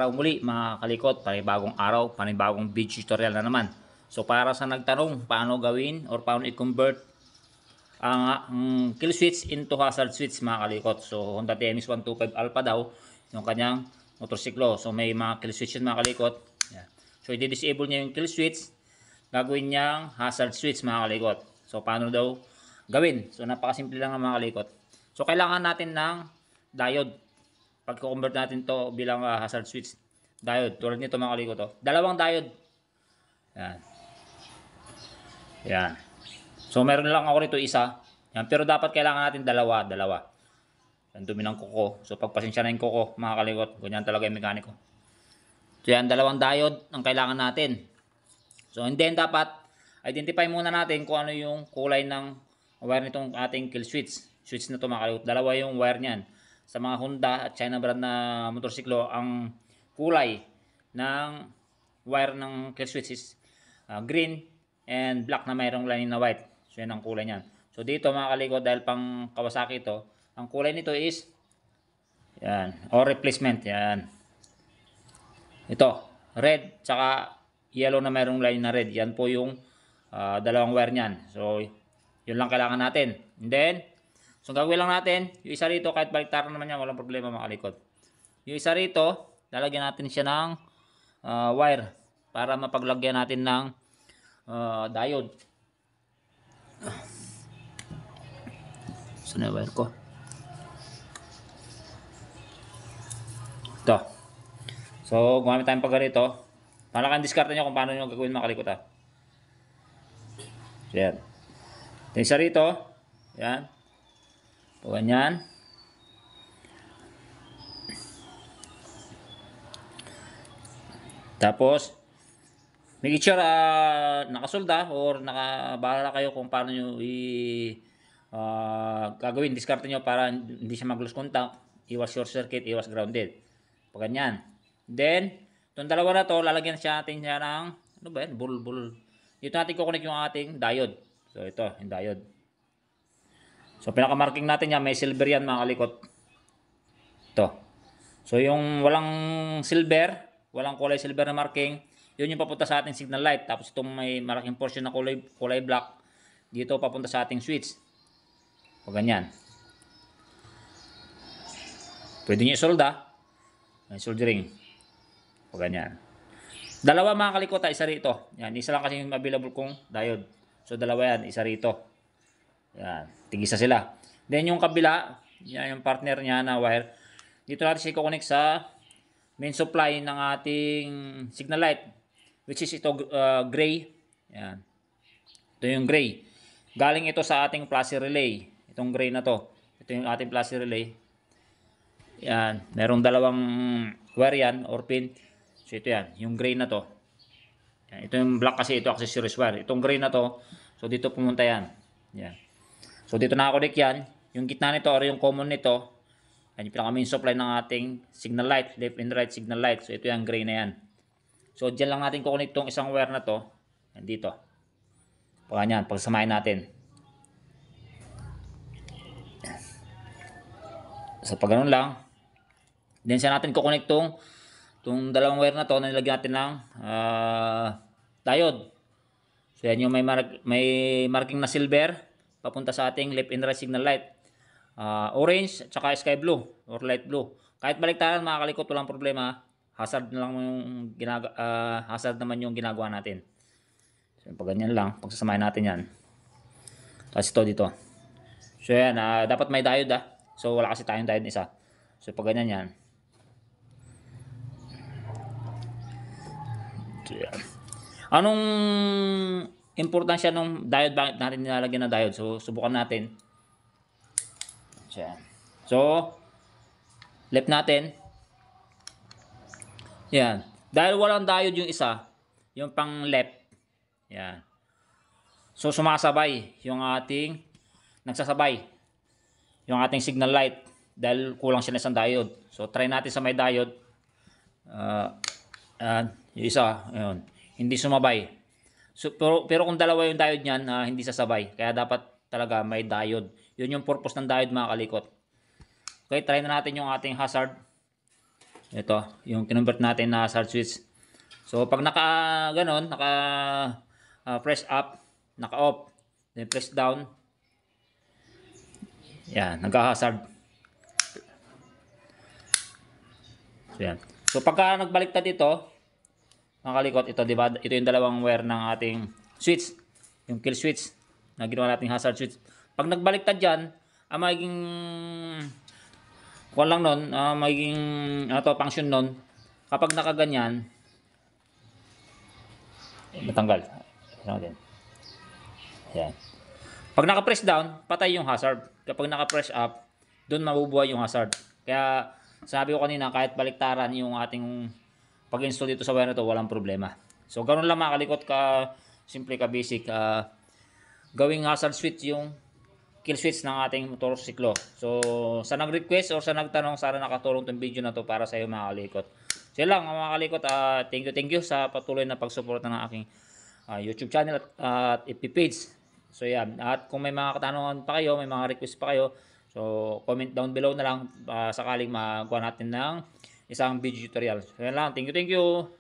araw muli mga kalikot, panibagong araw, panibagong video tutorial na naman. So para sa nagtanong paano gawin or paano i-convert ang kill switch into hazard switch mga kalikot. So Honda TNX 125 Alpha daw yung kanyang motorsiklo. So may mga kill switch yun mga kalikot. Yan. So i-disable niya yung kill switch, gagawin niyang hazard switch mga kalikot. So paano daw gawin? So napakasimple lang mga kalikot. So kailangan natin ng diode. Pag-convert natin to bilang hazard switch diode. Tulad nito mga kalikot to. Dalawang diode. Yan. Yan. So meron lang ako rito isa. Yan. Pero dapat kailangan natin dalawa. Ang dumi ng kuko. So pagpasensya na yung kuko mga kalikot. Ganyan talaga yung mekaniko. So yan, dalawang diode ang kailangan natin. So and then dapat identify muna natin kung ano yung kulay ng wire nitong ating kill switch. Switch na to mga kalikot. Dalawa yung wire niyan. Sa mga Honda at China brand na motorsiklo, ang kulay ng wire ng kill switch is green and black na mayroong lining na white. So yan ang kulay niyan. So dito mga kalikot, dahil pang Kawasaki ito, ang kulay nito is yan, or replacement. Yan. Ito, red tsaka yellow na mayroong line na red. Yan po yung dalawang wire niyan. So yun lang kailangan natin. And then so gagawin lang natin, yung isa rito, kahit baliktaran naman yan, walang problema mga kalikot. Yung isa rito, lalagyan natin siya ng wire para mapaglagyan natin ng diode. Saan na wire ko? Ito. So gumamit tayong pag ganito. Para kang diskarte nyo kung paano nyo gagawin mga kalikot. So yan. Yung isa rito, yan. So, ganyan. Tapos, make sure nakasolda or nakabahala kayo kung paano nyo gagawin. Diskarte nyo para hindi siya mag-lose contact. Iwas short circuit, iwas grounded. Pag ganyan. Then, itong dalawa na to, lalagyan natin siya ng, ano ba yan? Bull. Dito natin kukunik yung ating diode. So, ito, yung diode. So pinaka-marking natin yan, may silver yan mga kalikot. Ito. So yung walang silver, walang kulay silver na marking, yun yung papunta sa ating signal light. Tapos itong may malaking portion na kulay black, dito papunta sa ating switch. O ganyan. Pwede nyo isolda. May soldering. O ganyan. Dalawa mga kalikot, isa rito. Yan, isa lang kasi yung available kong diode. So dalawa yan, isa rito. Yan, tigisa sila. Then yung kabila, yan yung partner niya na wire. Dito natin siya i-connect sa main supply ng ating signal light, which is ito gray. Yan. Ito yung gray. Galing ito sa ating flashy relay. Itong gray na to. Ito yung ating flashy relay. Yan, merong dalawang wire yan or pin. So ito yan, yung gray na to. Yan, ito yung black kasi ito accessories wire. Itong gray na to, so dito pumunta yan. Yan. So dito nakakonect yan. Yung gitna nito or yung common nito, yan yung pinaka-main supply ng ating signal light, left and right signal light. So ito yung gray na yan. So dyan lang natin kukunik tong isang wire na to. Yan dito. Pag yan, pagsamahin natin. So pag ganun lang, then siya natin kukunik tong dalawang wire na to na nilagyan natin ng diode. So yan yung may marking na silver papunta sa ating left and right signal light. Orange at saka sky blue or light blue. Kahit baliktaran mga kalikot, walang problema. Hazard na lang yung hazard naman yung ginagawa natin. So pag ganyan lang, pagsasamahin natin yan. Tapos ito dito. So yan, dapat may diode So wala kasi tayong diode isa. So pag ganyan yan. So yan. Anong importansya ng diode? Bakit natin nilalagyan ng diode? So subukan natin. So left natin. Yan. Dahil walang diode yung isa, yung pang left. Yan. So sumasabay yung ating nagsasabay yung ating signal light dahil kulang siya ng isang diode. So try natin sa may diode. Yung isa, ayun, hindi sumabay. So, pero kung dalawa yung diode niyan, hindi sasabay. Kaya dapat talaga may diode. Yun yung purpose ng diode mga kalikot. Okay, try na natin yung ating hazard. Ito, yung kinonvert natin na hazard switch. So pag naka press up, naka off, then press down, yan, nagka-hazard. So yan. So pagka nagbaliktad ito, mga kalikot, ito, di ba? Ito yung dalawang wire ng ating switch, yung kill switch na ginawa nating hazard switch. Pag nagbaliktad diyan, ang magiging kuwan lang nun, magiging function nun, kapag nakaganyan, natanggal. Natin. Yan. Pag naka-press down, patay yung hazard. Kapag naka-press up, doon mabubuhay yung hazard. Kaya sabi ko kanina, kahit baliktaran yung ating pag-install dito sa wire na to, walang problema. So ganoon lang mga kalikot, ka simple, ka basic. Gawing hazard switch yung kill switch ng ating motorsiklo. So sa nag-request or sa nagtanong, sana nakatulong tong video na to para sa iyo mga kalikot. So lang mga kalikot, thank you sa patuloy na pagsuporta ng aking YouTube channel at FB page. So yan, at kung may mga katanungan pa kayo, may mga request pa kayo, so comment down below na lang, sakaling magawa natin ng isang video tutorial. So yan lang, thank you.